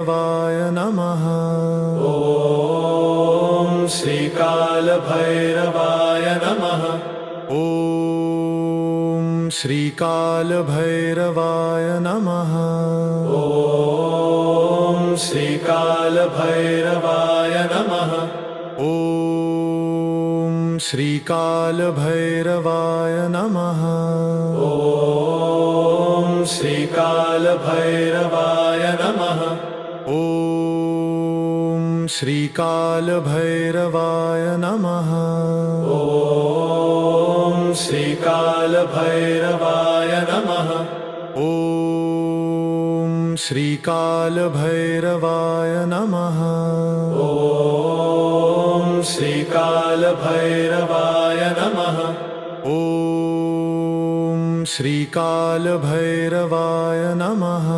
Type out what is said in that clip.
वाय नमः। ॐ श्रीकालभैरवाय नमः। ॐ श्रीकालभैरवाय नमः। ॐ श्रीकालभैरवाय नमः। ॐ श्रीकालभैरवाय नमः। ॐ श्रीकालभैरवाय नमः। ॐ श्रीकालभैरवाय नमः। ॐ श्रीकालभैरवाय नमः। ॐ श्रीकालभैरवाय नमः। ॐ श्रीकालभैरवाय नमः। ॐ श्रीकालभैरवाय नमः।